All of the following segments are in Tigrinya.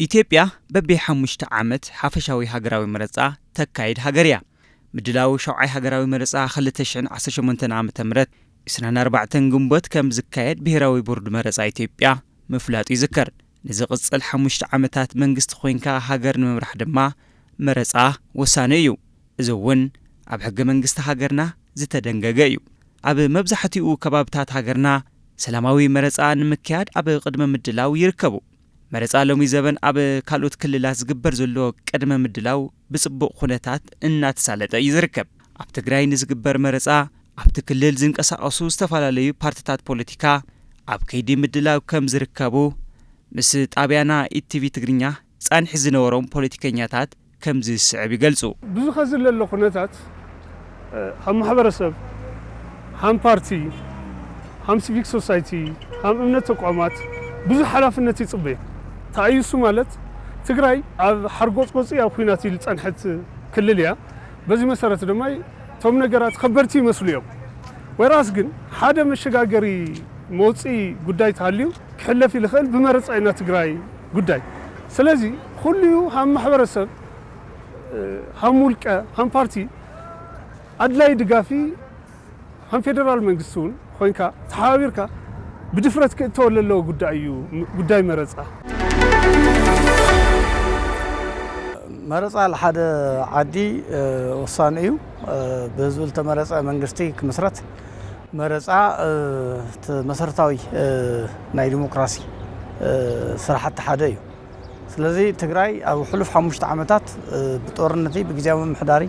ኢትዮጵያ በ5 ዓመት ሓፈሻዊ ሃገራዊ መረጻ ተካይድ ሃገርያ ምድላው ሸውዓይ ሃገራዊ መረጻ 2018 ዓመተ ምህረት 24 ግንቦት ከም ዝካየድ ብሄራዊ ቦርድ መረጻ ኢትዮጵያ ምፍላጡ ይዝከር ንዝቕጽል 5 ዓመታት መንግስቲ ኮይንካ ሃገር ንምምራሕ ድማ መረጻ ወሳነ እዩ እዝውን ኣብ ሕገ መንግስቲ ሃገርና ዝተደንገገ እዩ ኣብ መብዛሕትኡ ከባብታት ሃገርና ሰላማዊ መረጻ ንምክያድ ኣብ ቅድመ ምድላው ይርከቡ መረጻ ሎሚ ዘበን ኣብ ካልኦት ክልላት ዝግበር ዘሎ ቅድመ ምድላው ብጽቡቕ ኩነታት እናተሳለጠ ይዝርከብ ኣብ ትግራይ ንዝግበር መረጻ ኣብቲ ክልል ዝንቀሳቐሱ ዝተፈላለዩ ፓርቲታት ፖለቲካ ኣብ ከይዲ ምድላው ከም ዝርከቡ ምስ ጣብያና ኢቲቪ ትግርኛ ጻንሒ ዝነበሮም ፖለቲከኛታት ከም ዝስዕብ ይገልጹ ብዙ ከዝለለ ኩነታት ሃም ማሕበረሰብ ሃም ፓርቲ ሃም ሲቪክ ሶሳይቲ ሃም እምነት ተቋማት ብዙ ሓላፍነት ይጽበይ ታይሱ ማለት ትግራይ ኣብ ሓርጎጽ ቆጽ ኣብ ኩናት ይልጸንሐት ክልል ያ በዚ መሰረት ድማ ቶም ነገራት ከበርቲ ይመስሉ እዮም ወራስ ግን ሓደ መሸጋገሪ ሞጺ ጉዳይ ታልዩ ክሕለፍ ይልኽእል ብመረጻይና ትግራይ ጉዳይ ስለዚ ኩሉ ሃም ማሕበረሰብ ሃም ውልቀ ሃም ፓርቲ ኣድላይ ድጋፊ ሃም ፌደራል መንግስቱን ኮይንካ ተሓባቢርካ ብድፍረት ክእተወለሎ ጉዳይ መረጻ መረጻ ለሓደ ዓዲ ወሳኒ እዩ ብህዝቢ ዝተመረጸ መንግስቲ ክምስረት መረጻ መሰረታዊ ናይ ዲሞክራሲ ስራሕቲ ሓደ እዩ ስለዚ ትግራይ ኣብ ሕሉፍ 5 ዓመታት ብጦርነቲ ብግዚያዊ ምሕዳሪ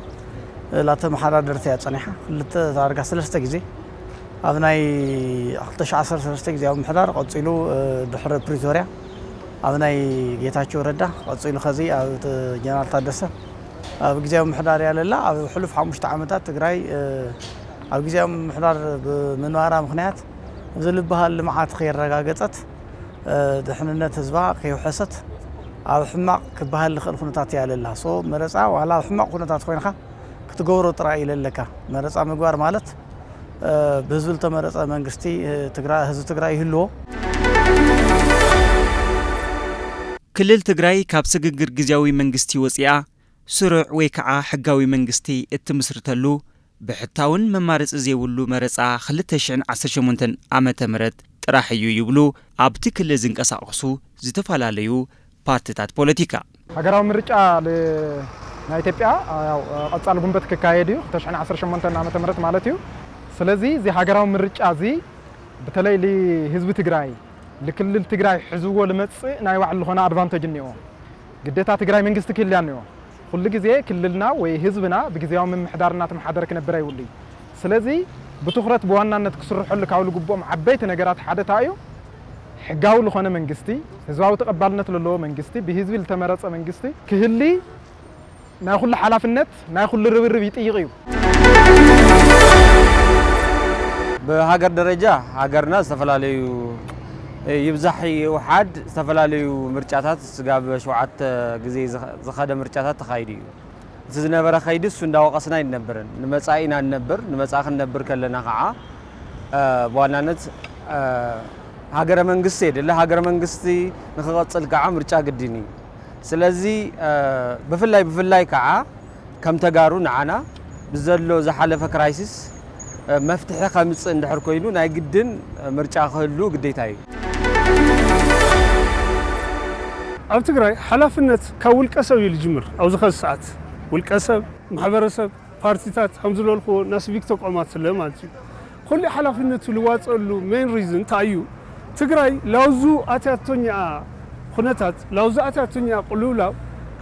ላተመሓዳደርቲ ያጸኒሓ ክልተ ታርጋ 3 ግዜ ኣብ ናይ 2013 ግዚያዊ ምሕዳር ቀጺሉ ድሕረ ፕሪቶሪያ ኣብ ናይ ጌታቸው ረዳ ቀጺሉ ኸዚ ኣብ ጀነራል ታደሰ ኣብ ግዚያዊ ምሕዳር ያለላ ኣብ ሕሉፍ 5 ዓመታት ትግራይ ኣብ ግዚያዊ ምሕዳር ብምንባራ ምኽንያት ዝልበሃል ልምዓት ከይረጋገጸት ድሕንነት ህዝባ ከይውሐሰት ኣብ ሕማቕ ክበሃል ዝኽእል ኩነታት ያለላ ሶ መረጻ ዋላ ኣብ ሕማቕ ኩነታት ኮይንካ ክትገብሮ ጥራይ ኢለለካ መረጻ ምግባር ማለት ብህዝቢ ዝተመረጸ መንግስቲ ትግራይ ህዝቢ ትግራይ ይህልዎ ክልል ትግራይ ካብ ስግግር ግዚያዊ መንግስቲ ወጽያ ስሩዕ ወይ ከዓ ሕጋዊ መንግስቲ እትምስርተሉ ብሕታውን መማረጽ ዘይብሉ መረጻ 2018 ዓመተ ምህረት ጥራሕ እዩ ይብሉ ኣብቲ ክልል ዝንቀሳቐሱ ዝተፈላለዩ ፓርቲታት ፖለቲካ ሃገራዊ ምርጫ ናይ ኢትዮጵያ ያው ቀጻል ግንቦት ክካየድ እዩ 2018 ዓመተ ምህረት ማለት እዩ ስለዚ እዚ ሃገራዊ ምርጫ እዚ በተለይ ለህዝቢ ትግራይ ለክልል ትግራይ ሕዝቦ ለመጽእ ናይ ባዕሉ ኾነ ኣድቫንቴጅ እንዮ ግዴታ ትግራይ መንግስቲ ክልል ያንዮ ኩሉ ግዜ ክልልና ወይ ህዝብና በግዚያዊ ምሕዳርና ተመሓደር ክነብር አይውልይ ስለዚ ብትኹረት በዋናነት ክስርሑሉ ካብ ልግቦም ዓበይቲ ነገራት ሓደ ታዩ ሕጋዊ ለኾነ መንግስቲ ህዝባዊ ተቀባልነት ለለዎ መንግስቲ ብህዝቢ ዝተመረጸ መንግስቲ ክህሊ ናይ ኩሉ ሓላፍነት ናይ ኩሉ ርብርብ ይጥይቅ እዩ በሃገር ደረጃ ሃገርና ዝተፈላለዩ ይብዛሕ ውሓድ ዝተፈላለዩ ምርጫታት ስጋብ 7 ግዜ ዝኸደ ምርጫታት ተኻይዱ እዩ እቲ ዝነበረ ኸይዲ እሱ እንዳወቀስና ይነበርን ንመጻኢና ነበር ንመጻኽ ነበር ከለና ከዓ በዋናነት ሃገረ መንግስቲ የደለ ሃገረ መንግስቲ ንኽቐጽል ከዓ ምርጫ ግድን እዩ ስለዚ ብፍላይ ከዓ ከም ተጋሩ ንዓና ብዘሎ ዝሓለፈ ክራይሲስ መፍትሒ ከምጽእ እንድሕር ኮይኑ ናይ ግድን ምርጫ ክህሉ ግዴታ እዩ ኣብ ትግራይ ሓላፍነት ካብ ውልቀ ሰብ እዩ ልጅምር ኣብ ዝኸዝ ሰዓት ውልቀ ሰብ ማሕበረሰብ ፓርቲታት ከም ዝለልኹ ናይ ሲቪክ ተቋማት ስለ ማለት እዩ ኩሉ ሓላፍነቱ ልዋጸሉ ሜን ሪዝን ታዩ ትግራይ ላውዙ ኣትያቶኛ ኩነታት ላውዙ ኣትያቶኛ ቁልውላው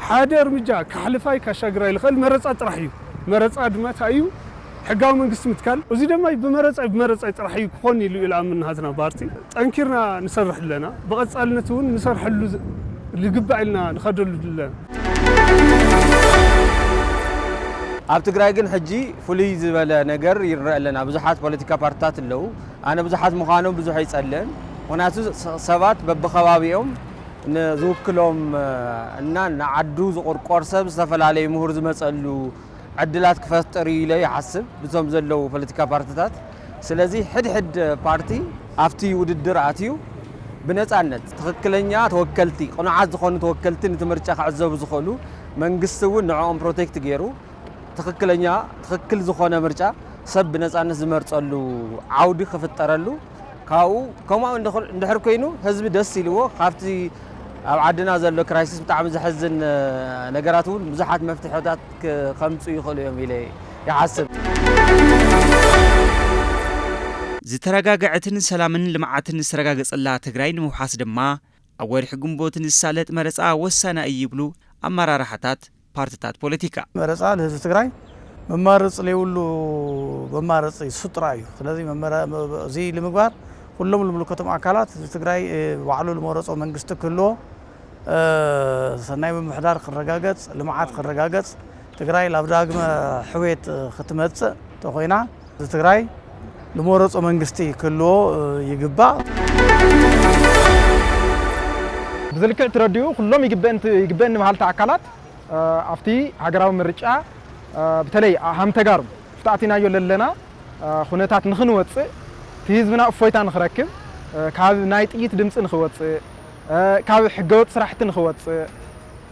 ሓደ እርምጃ ካሕልፋይ ካሻግራይ ልኽእል መረጻ ጥራሕ እዩ መረጻ ድማ ታዩ ሕጋዊ መንግስቲ ምትካል እዚ ድማ ብመረጻ ጥራሕ እዩ ክኾን ኢሉ ኢላምን ሃዝና ፓርቲ ጠንኪርና ንሰርሕ ኣለና ብቐጻልነት እውን ንሰርሐሉ ልግባእ ኢልና ንኸደሉ ዘለና ኣብ ትግራይ ግን ሕጂ ፍሉይ ዝበለ ነገር ይረአ ኣለና ብዙሓት ፖለቲካ ፓርቲታት ኣለዉ ኣነ ብዙሓት ምዃኖም ብዙሕ ይጸልአን ምክንያቱ ሰባት በብኸባቢኦም ንዝውክሎም እና ንዓዱ ዝቁርቆር ሰብ ዝተፈላለዩ ምሁር ዝመጸሉ ዕድላት ክፈጥር ኢለ ይሓስብ ብቶም ዘለው ፖለቲካ ፓርቲታት ስለዚ ሕድ ፓርቲ ኣብቲ ውድድር ኣትዩ بنصانت تخكلنيا توكلتي قناعات زخون توكلتي نتمرጫ كعزب زخولو መንግስቱ ንعኦም ፕሮቴክት ገይሩ ትክክል ዝኾነ ምርጫ ሰብ በነጻነት ዝመርጸሉ ዓውዲ ክፍጠረሉ ካው ከማው እንድሕር ኮይኑ ህዝቢ ደስ ይልዎ ካብቲ ኣብ ዓድና ዘሎ ክራይሲስ ብጣዕሚ ዝሕዝን ነገራት እውን ብዙሓት መፍትሕታት ከምፁ ይኽእሉ እዮም ኢለ ይሓስብ ዝተረጋግዐትን ሰላምን ልምዓትን ዝተረጋገጸላ ትግራይ ንምውሓስ ድማ ኣብ ወርሒ ግንቦትን ዝሳለጥ መረጻ ወሳና ይብሉ አመራራሃታት ፓርቲታት ፖለቲካ መረጻ ለህዝብ ትግራይ መማረጽ ለይውሉ መማረጽ ይስጥራዩ ስለዚህ እዚ ለምግባር ሁሉም ለምልከቶም አካላት ትግራይ ባዕሉ ለመረጾ መንግስት ክሎ ሰናይ ምሕዳር ክረጋገጽ ልምዓት ክረጋገጽ ትግራይ ላብዳግመ ሕዌት ክትመጽእ ተኾይና ትግራይ ለመረጾ መንግስት ክሎ ይግባ بذلك ترديو كلهم يجبن بهالتا أكلات أفتي هجراو مرجع بتلاقي هم تجارب فتأتينا يوللنا خناتات نخنوات تهزمنا فويتان نخركب كاب نايت إيت دمس نخوات كاب حجوت صراحة نخوات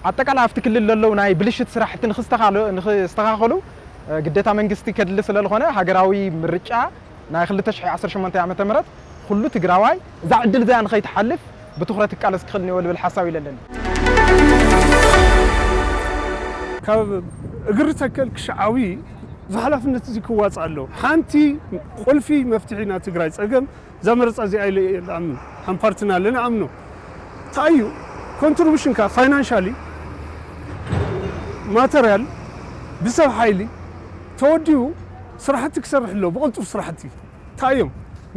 أتكلم أفتي كل اللو ناي بلشت صراحة نخستخالو قدتها من قستي كدل سلال خنا هجراوي مرجع ناي خلت تشحي 10 شمنتي عم تمرت كله تجراوي زعدل ذا نخي تحلف بتخرتك على سكخلني ولا بالحساوي لنا كاب اقرتك كشعاوي زحلفنت زي كواص አለው ሓንቲ ቁልፊ መፍትሒና ትግራይ ጸገም ዘመርጻ እዚ አይለ አምን ሓም ፓርቲና ለና አምኖ ታዩ ኮንትሪቢዩሽን ካ ፋይናንሻሊ ማተሪያል بسبب حيلي توديو سرحتك سرح له بقلتو سرحتي تايم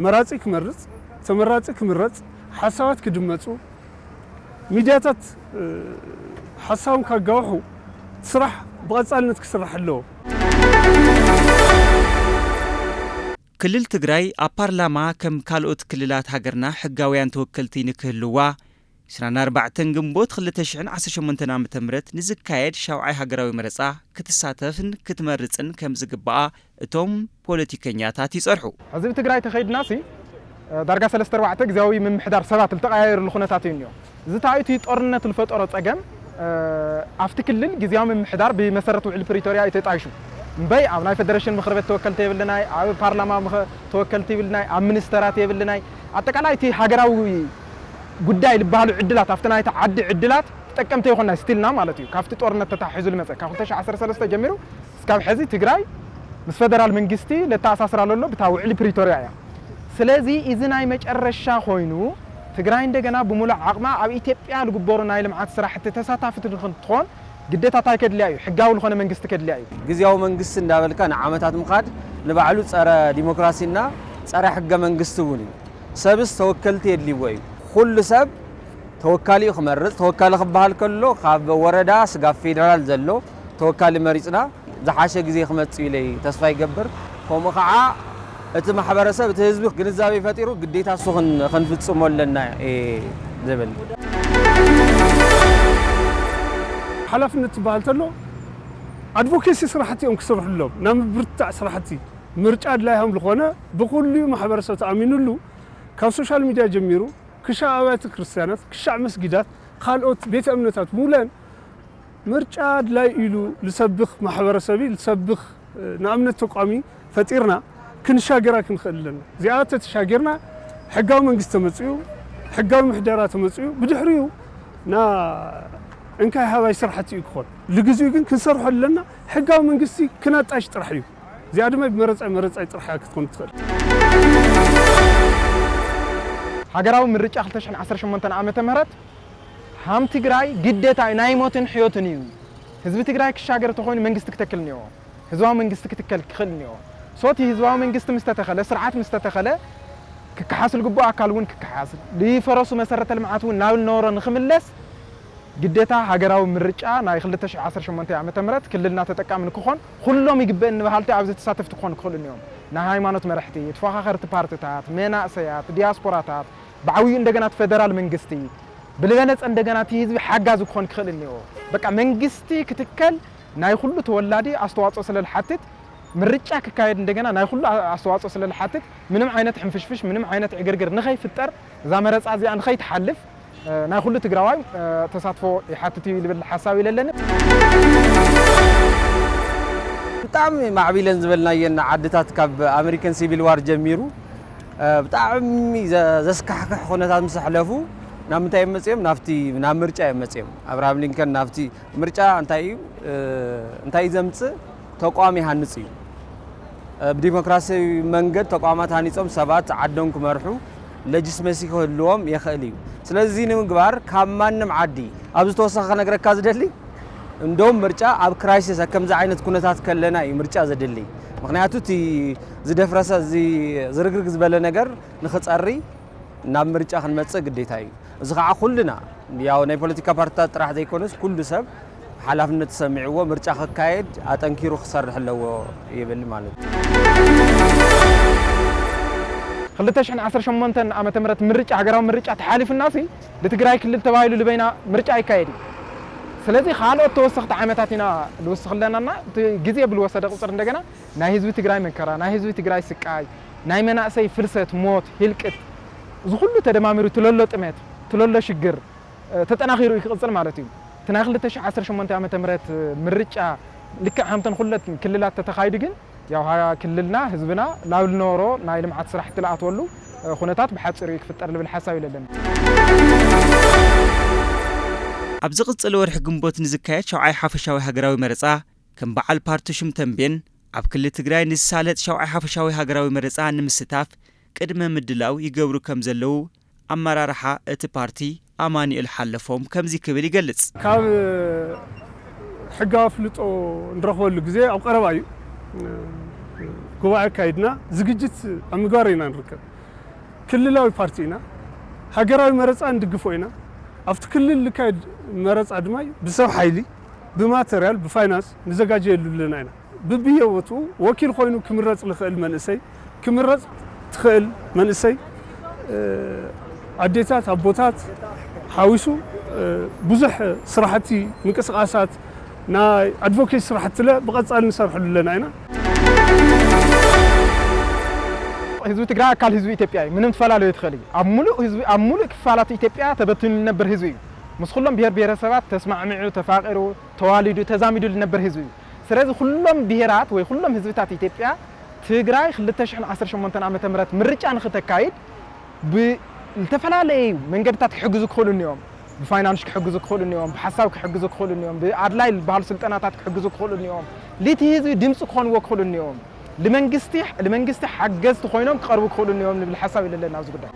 مراتك مرص تمراتك مرص حسابات كدمصو ميدياتات حسابهم كاغوحو سرح بقصالنت كسرح له كلل تግራይ አፓርላማ ከም ካልኦት ክልላት ሃገርና ሕጋውያን ተወከልቲ ንክህልዋ 24 ግንቦት 2018 ዓ.ም ንዝካየድ ሻውዓይ ሃገራዊ መረጻ ክትሳተፍን ክትመርጽን ከም ዝግባአ እቶም ፖለቲከኛታት ይጸርሑ ህዝብ ትግራይ ተኸይድናሲ ዳርጋ 34 ግዜያዊ ምምሕዳር ሰባት ተቀያየሩ ለኹነታት እዩ ዝታዩቲ ጦርነት ልፈጠሮ ጸገም ኣብቲ ክልል ግዜያዊ ምምሕዳር ብመሰረቱ ውዕል ፕሪቶሪያ ይተጣይሹ እምበይ ኣብ ናይ ፌደሬሽን ምክር ቤት ተወከልቲ ይብልናይ ኣብ ፓርላማ ተወከልቲ ይብልናይ ኣብ ሚኒስተራት ይብልናይ አጠቃላይ እቲ ሃገራዊ ጉዳይ ልባሉ ዕድላት አፍተናይታ ዓዲ ዕድላት ተጠቀምተ ይኾና ስቲልና ማለት እዩ ካብቲ ጦርነት ተታሒዙ ልመጸ ካብ 2013 ጀሚሩ እስካብ ሕዚ ትግራይ ምስ ፌደራል መንግስቲ ለታሳስራለሎ ብታውዕሊ ፕሪቶሪያ ያ ስለዚ እዚ ናይ መጨረሻ ኮይኑ ትግራይ እንደገና ብሙሉ ዓቅማ ኣብ ኢትዮጵያ ልግበሩ ናይ ልምዓት ስራሕቲ ተሳታፊት እንትኾን ግዴታታይ ከድልያዩ ሕጋዊ ልኾነ መንግስቲ ከድልያዩ ግዚያዊ መንግስቲ እንዳበልካ ንዓመታት ምኻድ ንባዕሉ ጸረ ዲሞክራሲና ጸረ ሕገ መንግስቲ እውን ሰብስ ተወከልቲ የድልይዎ እዩ كل سب توكالي خمرز توكالي خبال كله خاب وردا سقاف فيدرال زلو توكالي مريضنا زحاشة جزي خمس إلي تصفي جبر هم قاعة اتما حبرسة بتهزبك جنزابي فاتيرو قديتها سخن خنفت سمول لنا زبل حلف نتبالت له أدفوكيسي صراحتي أم كسر حلو نام برتع صراحتي مرجع لا هم لخونا بقول لي محبرسة تأمينوا له كسوشيال ميديا جميرو كشعبات كريستيانات كشعب مسجدات خالقوت بيت أمنتات مولان مرجعاد لا يلو لسبخ محبرسبي لسبخ نأمنت تقامي فتيرنا كنشاجرا كنخلنا زيادة تشاجرنا حقاو منجست مصيو حقاو محدرات مصيو بدحريو نا انكاي هواي سرحتي يكون لغزيو كن كنسرح لنا حقاو منجستي كناطاش طرحيو زياده ما مرص طرحها كتكون تخل هاجراو مرچ 2018 ዓመተ ምህረት ሃም ትግራይ ግዴታ ናይ ሞትን ሕይወትን እዩ ህዝብ ትግራይ ክሻገር ተኾይኑ መንግስት ክትከል ነው ህዝባዊ መንግስት ክትከል ክኽል ነው ሶቲ ህዝባዊ መንግስት ምስተተኸለ ስርዓት ምስተተኸለ ክከሓስል ግቡ አካል ውን ክከሓስል ሊፈረሱ መሰረተ ልምዓት ውን ናብ ኖሮ ንኽምለስ ግዴታ ሃገራዊ ምርጫ ናይ 2018 ዓመተ ምህረት ክልልና ተጠቃሚ ንክኾን ሁሉም ይግበን በሃልቲ ኣብዚ ተሳተፍቲ ክኾን ክኽሉ ነው ናይ ሃይማኖት መራሕቲ ተፋኻኸርቲ ፓርቲታት መናእሰያት ዲያስፖራታት بعوي እንደገና ፌደራል መንግስቲ ብለበነጽ እንደገና ህዝብ ሓጋዝ ክኾን ክኽእል ነው በቃ መንግስቲ ክትከል ናይ ሁሉ ተወላዲ አስተዋጽኦ ስለልሐትት ምርጫ ክካየድ እንደገና ናይ ሁሉ አስተዋጽኦ ስለልሓትት ምንም ዓይነት ሕንፍሽፍሽ ምንም ዓይነት ዕግርግር ንኸይፍጠር እዛ መረፃ እዚኣ ንኸይትሓልፍ ናይ ሁሉ ትግራዋይ ተሳትፎ ይሓትት እዩ ልብል ሓሳብ ኢለለኒ ብጣዕሚ ማዕቢለን ዝበልናየን ዓድታት ካብ ኣሜሪካን ሲቪል ዋር ጀሚሩ ብጣዕሚ ዘስካሕክሕ ኩነታት ምስ ሕለፉ ናብ ምንታይ መፅዮም ናብ ምርጫ መፅዮም አብርሃም ሊንከን ናብቲ ምርጫ እንታይ ዘምፅእ ተቋም ይሃንጽ እዩ ብዲሞክራሲያዊ መንገድ ተቋማት ሃኒጾም ሰባት ዓዶም ክመርሑ ለጂስመሲ ክህልዎም ይኽእል እዩ ስለዚ ንምግባር ካብ ማንም ዓዲ ኣብ ዝተወሰኸ ነገረካ ዝደሊ እንደውም ምርጫ ኣብ ክራይሲስ ከምዛ ዓይነት ኩነታት ከለና እዩ ምርጫ ዘደሊ ምክንያቱ እቲ ዝደፍረሰ ዝርግርግ ዝበለ ነገር ንኽፀሪ ናብ ምርጫ ክንመጽእ ግዴታ እዩ እዚ ከዓ ኩልና ያው ናይ ፖለቲካ ፓርቲታት ጥራሕ ዘይኮነስ ኩሉ ሰብ ሓላፍነት ሰሚዕዎ ምርጫ ክካየድ አጠንኪሩ ክሰርሕ ኣለዎ ይብል ማለት እዩ 2018 ዓመተ ምህረት ምርጫ ሃገራዊ ምርጫ ተሓሊፍናሲ ለትግራይ ክልል ተባሂሉ ልበይና ምርጫ ይካየድ ስለዚ ካልኦት ተወሰኽቲ ዓመታት ኢና ልውስኽ ለናና ግዜ ብልወሰደ ቁፅር እንደገና ናይ ህዝቢ ትግራይ መከራ ናይ ህዝቢ ትግራይ ስቃይ ናይ መናእሰይ ፍልሰት ሞት ህልቅት ዝሁሉ ተደማሚሩ ትለሎ ጥሜት ትለሎ ሽግር ተጠናኺሩ ይቅፅል ማለት እዩ تناخ 2018 ዓመተ ምህረት ምርጫ ልክዕ ሃምተን ሁለት ክልላት ተተኻይዱ ግን ያው ክልልና ህዝብና ላብል ኖሮ ናይ ልምዓት ስራሕ ትላአትወሉ ኩነታት ብሓጽሩ ይክፍጠር ልብል ሓሳብ ይለለና ኣብ ዝቕጽል ወርሒ ግንቦት ንዝካየድ ሸውዓይ ሓፈሻዊ ሃገራዊ መረፃ ከም በዓል ፓርቲ ሹም ተንቤን ኣብ ክልል ትግራይ ንዝሳለጥ ሸውዓይ ሓፈሻዊ ሃገራዊ መረፃ ንምስታፍ ቅድመ ምድላው ይገብሩ ከም ዘለው ኣመራርሓ እቲ ፓርቲ አማኑኤል ሓለፎም ከምዚ ክብል ይገልጽ ካብ ሕጋዊ ፍልጦ እንረኽበሉ ግዜ ኣብ ቀረባ እዩ ጉባኤ ካይድና ዝግጅት ኣብ ምግባር ኢና ንርከብ ክልላዊ ፓርቲ ኢና ሃገራዊ መረፃ እንድግፎ ኢና ኣብቲ ክልል ልካይድ መረፃ ድማ ብሰብ ሓይሊ ብማተርያል ብፋይናንስ ንዘጋጀየሉ ኣለና ኢና ብብየወቱ ወኪል ኮይኑ ክምረፅ ልኽእል መንእሰይ ክምረፅ ትኽእል መንእሰይ አዴታት አቦታት ሓዊሱ ብዙሕ ስራሕቲ ምንቅስቃሳት ናይ አድቮኬሲ ስራሕቲ ብቐጻሊ ንሰርሐሉ ኣለና ኢና ህዝቢ ትግራይ አካል ህዝቢ ኢትዮጵያ ምንም ተፈላለዩ ይትኸል ኣብ ሙሉእ ክፋላት ኢትዮጵያ ተበትኑ ነበር ህዝቢ እዩ ምስ ኩሎም ብሄር ብሄረሰባት ተስማዕሚዑ ተፋቂሩ ተዋሊዱ ተዛሚዱ ነበር ህዝቢ እዩ ስለዚ ኩሎም ብሄራት ወይ ኩሎም ህዝብታት ኢትዮጵያ ትግራይ 2018 ዓመተ ምህረት ምርጫ ንኽተካይድ ዝተፈላለዩ መንገድታት ክሕግዙ ክኽእሉን ብፋይናንስ ክሕግዙ ክኽእሉን ብሓሳብ ክሕግዙ ክኽእሉን ብኣድላይ ዝበሃሉ ስልጠናታት ክሕግዙ ክኽእሉን ለቲ ህዝቢ ድምፂ ክኾንዎ ክኽእሉን ለመንግስቲ ሓገዝቲ ኮይኖም ክቐርቡ ክኽእሉን ንብል ሓሳብ ይለለና ኣብዚ ጉዳይ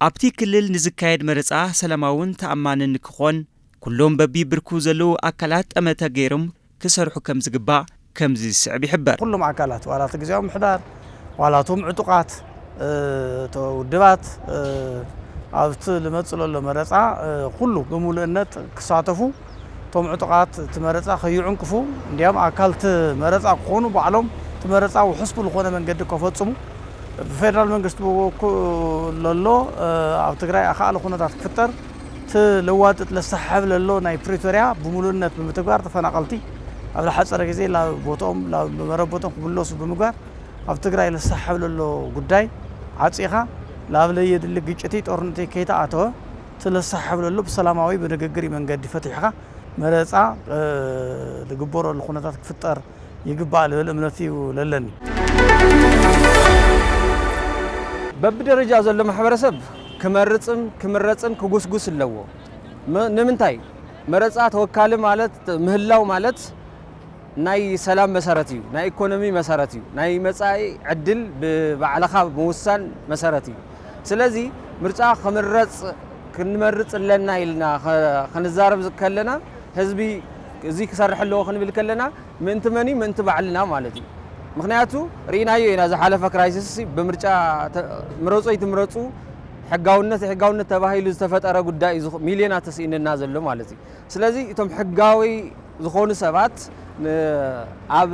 ኣብቲ ክልል ንዝካየድ መረፃ ሰላማውን ተኣማንን ክኾን ኩሎም በቢ ብርኩ ዘለው ኣካላት ጠመተ ገይሮም ክሰርሑ ከም ዝግባእ ከምዚ ዝስዕብ ይሕበር ኩሎም ኣካላት ዋላት ግዜያዊ ምሕዳር ዋላቶም ዕጡቃት ተውድባት ኣብቲ ልመጽለሎ መረፃ ኩሉ ብሙሉእነት ክሳተፉ ቶም ዕጡቃት ትመረፃ ከይዕንቅፉ እንዲያም ኣካልቲ መረፃ ክኾኑ ባዕሎም ትመረፃ ውሕስቡ ዝኾነ መንገዲ ከፈጽሙ ብፌደራል መንግስቲ ለሎ ኣብ ትግራይ ኣኻኣለ ኩነታት ክፍጠር ትለዋጥጥ ለሰሓብ ለሎ ናይ ፕሪቶሪያ ብሙሉእነት ብምትግባር ተፈናቀልቲ ኣብ ዝሓፀረ ግዜ ላብ ቦቶም ላብ መረቦቶም ክምለሱ ብምግባር ኣብ ትግራይ ለሰሓብ ለሎ ጉዳይ ዓፂኻ ላብ ለየድሊ ግጭቲ ጦርነቲ ከይተኣተወ ትለሰሓብ ለሎ ብሰላማዊ ብንግግር መንገዲ ፈቲሕኻ መረፃ ዝግበረሉ ኩነታት ክፍጠር ይግባእ ልብል እምነት እዩ ለለኒ በብደረጃ ዘሎ ማሕበረሰብ ክምረፅን ክጉስጉስ ኣለዎ ንምንታይ መረፃ ተወካሊ ማለት ምህላው ማለት ናይ ሰላም መሰረት እዩ ናይ ኢኮኖሚ መሰረት እዩ ናይ መጻኢ ዕድል ብባዕልኻ ምውሳን መሰረት እዩ ስለዚ ምርጫ ክንመርፅ ኣለና ኢልና ክንዛረብ ከለና ህዝቢ እዚ ክሰርሕ ኣለዎ ክንብል ከለና ምእንቲ መኒ ምእንቲ ባዕልና ማለት እዩ ምክንያቱ ርኢናዮ ኢና ዝሓለፈ ክራይሲስ ብምርጫ ምረፁ ይትምረፁ ሕጋውነት ተባሂሉ ዝተፈጠረ ጉዳይ ሚልዮናት ተስኢንና ዘሎ ማለት እዩ ስለዚ እቶም ሕጋዊ ዝኾኑ ሰባት ኣብ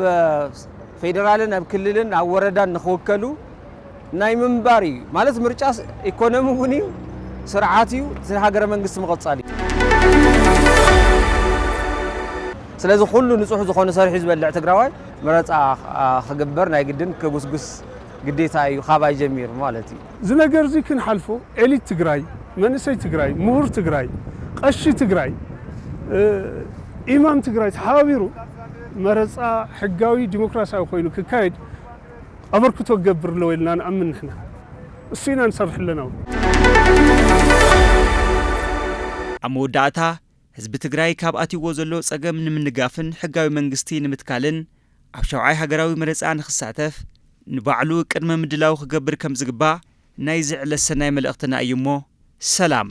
ፌደራልን ኣብ ክልልን ኣብ ወረዳን ንኽወከሉ ናይ ምንባር እዩ ማለት ምርጫ ኢኮኖሚ እውን እዩ ስርዓት እዩ ሃገረ መንግስቲ መቐጻሊ ስለዚ ኩሉ ንጹህ ዝኾነ ሰሪሑ ዝበልዕ ትግራዋይ መረፃ ክግበር ናይ ግድን ክጉስጉስ ግዴታ እዩ ካብይ ጀሚሩ ማለት እዩ እዚ ነገር እዚ ክንሓልፎ ኤሊት ትግራይ መንእሰይ ትግራይ ምሁር ትግራይ ቀሺ ትግራይ ኢማም ትግራይ ተሓባቢሩ መረፃ ሕጋዊ ዲሞክራሲያዊ ኮይኑ ክካየድ ኣበርክቶ ክገብር ኣለዎ ኢልና ንኣምን ንሕና እሱ ኢና ንሰርሕ ኣለና ኣብ መወዳእታ ህዝቢ ትግራይ ካብ ኣትይዎ ዘሎ ጸገም ንምንጋፍን ሕጋዊ መንግስቲ ንምትካልን ኣብ ሸውዓይ ሃገራዊ መረፃ ንኽሳተፍ ንባዕሉ ቅድመ ምድላው ክገብር ከም ዝግባእ ናይ ዝዕለ ሰናይ መልእኽትና እዩ እሞ ሰላም